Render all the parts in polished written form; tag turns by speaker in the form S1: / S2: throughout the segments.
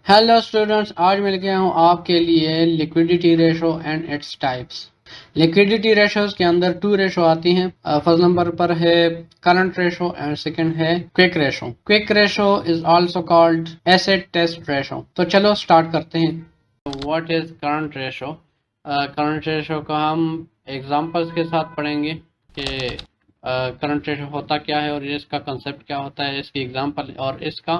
S1: Hello students, आज मैं लेके आया हूँ आपके लिए liquidity ratio and its types. Liquidity ratios के अंदर टू रेशो आती हैं। फर्स्ट नंबर पर है करंट रेशो एंड सेकंड है quick ratio. Quick ratio is also called acid test ratio. तो चलो स्टार्ट करते हैं। What is current ratio? Current ratio को हम एग्जांपल्स के साथ पढ़ेंगे कि करंट रेशो होता क्या है और इसका कंसेप्ट क्या होता है, इसकी एग्जांपल और इसका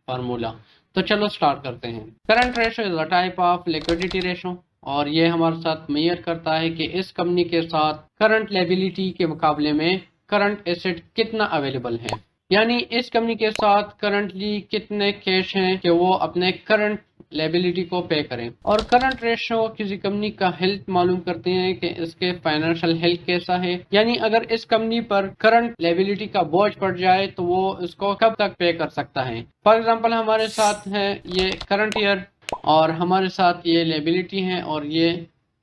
S1: फार्मूला। तो चलो स्टार्ट करते हैं। Current ratio is a type of liquidity ratio और ये हमारे साथ मेजर करता है कि इस कंपनी के साथ करंट लायबिलिटी के मुकाबले में करंट एसेट कितना अवेलेबल है, यानी इस कंपनी के साथ करंटली कितने कैश हैं कि वो अपने करंट लायबिलिटी को पे करें। और करंट रेशो किसी कंपनी का हेल्थ मालूम करते हैं कि इसके फाइनेंशियल हेल्थ कैसा है, यानी अगर इस कंपनी पर करंट लायबिलिटी का बोझ पड़ जाए तो वो इसको कब तक पे कर सकता है। फॉर एग्जांपल हमारे साथ है ये करंट ईयर और हमारे साथ ये लायबिलिटी है और ये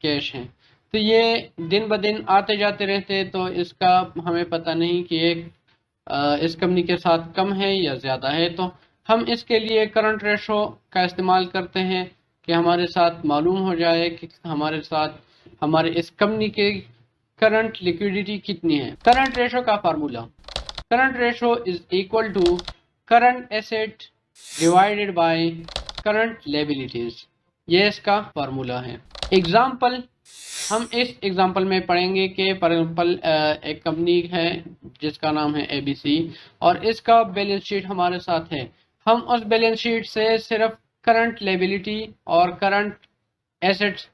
S1: कैश है। तो ये दिन ब दिन आते जाते रहते, तो इसका हमें पता नहीं कि ये इस कंपनी के साथ कम है या ज़्यादा है। तो हम इसके लिए करंट रेशो का इस्तेमाल करते हैं कि हमारे साथ मालूम हो जाए कि हमारे साथ हमारे इस कंपनी के करंट लिक्विडिटी कितनी है। करंट रेशो का formula, current ratio is equal to current asset divided by current liabilities. ये इसका फार्मूला है। एग्जाम्पल, हम इस एग्जाम्पल में पढ़ेंगे कि फॉर एग्जाम्पल एक कंपनी है जिसका नाम है एबीसी और इसका बैलेंस शीट हमारे साथ है। हम उस बैलेंस शीट से सिर्फ करंट लायबिलिटी और करंट एसेट्स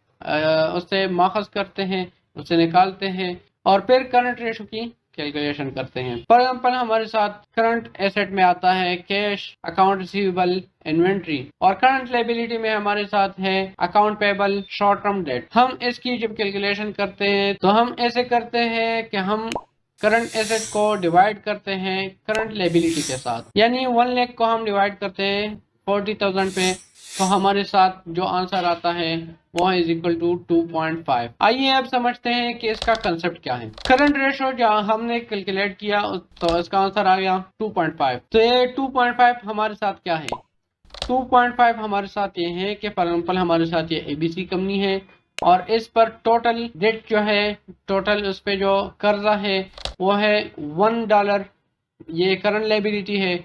S1: उससे माखज करते हैं, उससे निकालते हैं और फिर करंट रेशो की कैलकुलेशन करते हैं। फॉर एग्जाम्पल हमारे साथ करंट एसेट में आता है कैश, अकाउंट रिसीवेबल, इन्वेंट्री और करंट लायबिलिटी में हमारे साथ है account payable, short term debt. हम इसकी जब कैलकुलेशन करते हैं तो हम ऐसे करते हैं कि हम करंट एसेट को डिवाइड करते हैं करंट लायबिलिटी के साथ, यानी 1 लाख को हम डिवाइड करते हैं 40,000 पे, तो हमारे साथ जो आंसर आता है वो इज इक्वल टू 2.5। आइए अब समझते हैं कि इसका कंसेप्ट क्या है। करंट रेशो जो हमने कैलकुलेट किया तो इसका आंसर आ गया 2.5। तो ये 2.5 हमारे साथ क्या है? 2.5 हमारे साथ ये है कि फॉर एग्जाम्पल हमारे साथ ये एबीसी कंपनी है और इस पर टोटल डेट जो है, टोटल उस पे जो कर्जा है वो है $1। ये करंट लायबिलिटी है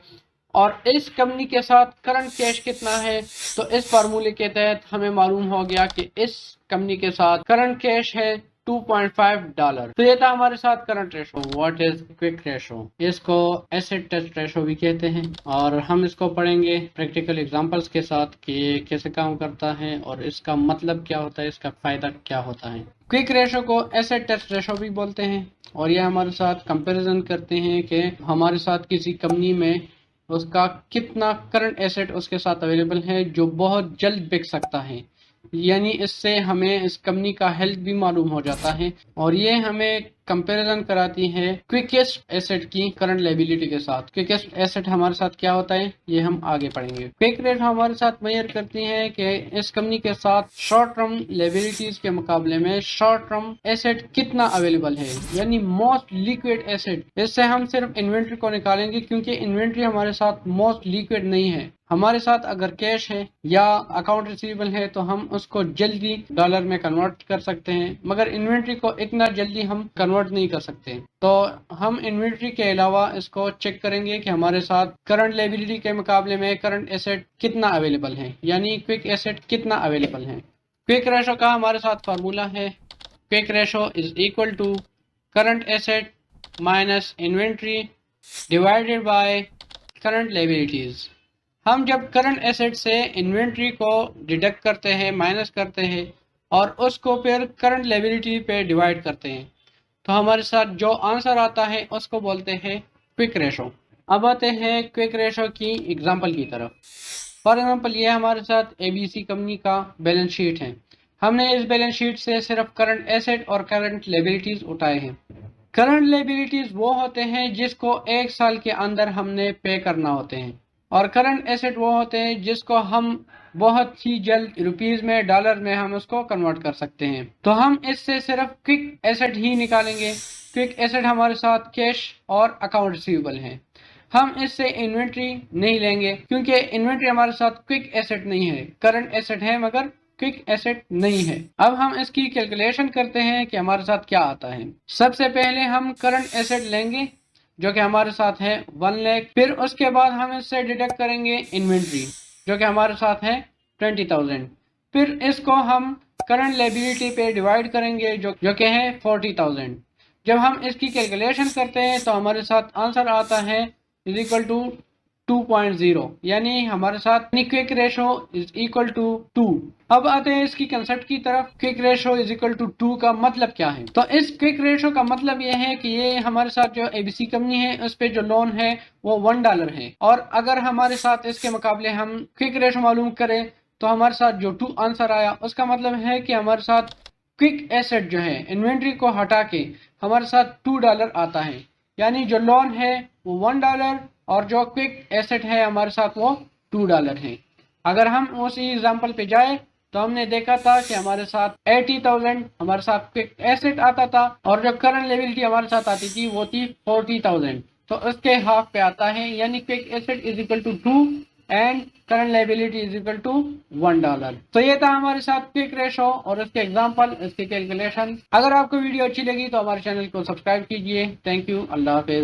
S1: और इस कंपनी के साथ करंट कैश कितना है, तो इस फार्मूले के तहत हमें मालूम हो गया कि इस कंपनी के साथ करंट कैश है $2.5। तो ये था हमारे साथ current ratio. What is quick ratio? इसको एसेट टेस्ट रेशो भी कहते हैं और हम इसको पढ़ेंगे प्रैक्टिकल एग्जांपल्स के साथ कि ये कैसे काम करता है और इसका मतलब क्या होता है, इसका फायदा क्या होता है। क्विक रेशो को एसेट टेस्ट रेशो भी बोलते हैं और ये हमारे साथ कंपैरिजन करते हैं कि हमारे साथ किसी कंपनी में उसका कितना करंट एसेट उसके साथ अवेलेबल है जो बहुत जल्द बिक सकता है, यानी इससे हमें इस कंपनी का हेल्थ भी मालूम हो जाता है और ये हमें कंपैरिजन कराती है क्विकेस्ट एसेट की करंट लायबिलिटी के साथ। क्विकेस्ट एसेट हमारे साथ क्या होता है ये हम आगे पढ़ेंगे। क्विक रेट हमारे साथ मेजर करती है कि इस कंपनी के साथ शॉर्ट टर्म लायबिलिटीज के मुकाबले में शॉर्ट टर्म एसेट कितना अवेलेबल है, यानी मोस्ट लिक्विड एसेट। इससे हम सिर्फ इन्वेंट्री को निकालेंगे क्योंकि इन्वेंट्री हमारे साथ मोस्ट लिक्विड नहीं है। हमारे साथ अगर कैश है या अकाउंट रिसीवेबल है तो हम उसको जल्दी डॉलर में कन्वर्ट कर सकते हैं, मगर इन्वेंट्री को इतना जल्दी हम कन्वर्ट नहीं कर सकते। तो हम इन्वेंट्री के अलावा इसको चेक करेंगे कि हमारे साथ करंट लायबिलिटी के मुकाबले में करंट एसेट कितना अवेलेबल है, यानी क्विक एसेट कितना अवेलेबल है। क्विक रेशो का हमारे साथ फार्मूला है, quick ratio is equal to current asset minus inventory divided by current liabilities. हम जब करंट एसेट से इन्वेंट्री को डिडक्ट करते हैं, माइनस करते हैं और उसको फिर करंट लायबिलिटी पे डिवाइड करते हैं तो हमारे साथ जो आंसर आता है उसको बोलते हैं क्विक रेशो। अब आते हैं क्विक रेशो की एग्जांपल की तरफ। फॉर एग्जांपल ये हमारे साथ एबीसी कंपनी का बैलेंस शीट है। हमने इस बैलेंस शीट से सिर्फ करंट एसेट और करंट लायबिलिटीज उठाए हैं। करंट लायबिलिटीज वो होते हैं जिसको 1 साल के अंदर हमने पे करना होते हैं और करंट एसेट वो होते हैं जिसको हम बहुत ही जल्द रुपीस में, डॉलर में हम उसको कन्वर्ट कर सकते हैं। तो हम इससे सिर्फ क्विक एसेट ही निकालेंगे। क्विक एसेट हमारे साथ कैश और अकाउंट रिसीवेबल है। हम इससे इन्वेंट्री नहीं लेंगे क्योंकि इन्वेंट्री हमारे साथ क्विक एसेट नहीं है, करंट एसेट है मगर क्विक एसेट नहीं है। अब हम इसकी कैलकुलेशन करते हैं कि हमारे साथ क्या आता है। सबसे पहले हम करंट एसेट लेंगे जो कि हमारे साथ है 1 लाख। फिर उसके बाद हम इससे डिडक्ट करेंगे इन्वेंट्री जो कि हमारे साथ है 20,000। फिर इसको हम करंट लायबिलिटी पे डिवाइड करेंगे जो कि है 40,000। जब हम इसकी कैलकुलेशन करते हैं तो हमारे साथ आंसर आता है इज इक्वल टू 2.0, यानी हमारे साथ quick ratio is equal to 2। अब आते हैं इसकी कंसेप्ट की तरफ। Quick ratio is equal to 2 का मतलब क्या है? तो इस क्विक रेशो का मतलब ये है कि ये हमारे साथ जो एबीसी कंपनी है उस पे जो लोन है वो $1 है, और अगर हमारे साथ इसके मुकाबले हम क्विक रेशो मालूम करें तो हमारे साथ जो 2 आंसर आया उसका मतलब है कि हमारे साथ क्विक एसेट जो है इन्वेंट्री को हटा के हमारे साथ $2 आता है, यानी जो लोन है वो $1 और जो क्विक एसेट है हमारे साथ वो $2 है। अगर हम उसी एग्जांपल पे जाए तो हमने देखा था कि हमारे साथ 80,000 हमारे साथ क्विक एसेट आता था और जो करंट लायबिलिटी हमारे साथ आती थी वो थी 40,000, तो उसके हाफ पे आता है, यानी quick asset is equal to 2 and current liability is equal to $1। तो ये था हमारे साथ क्विक रेशो और इसके एग्जांपल, इसके कैलकुलेशन। अगर आपको वीडियो अच्छी लगी तो हमारे चैनल को सब्सक्राइब कीजिए। Thank you, Allah Hafiz.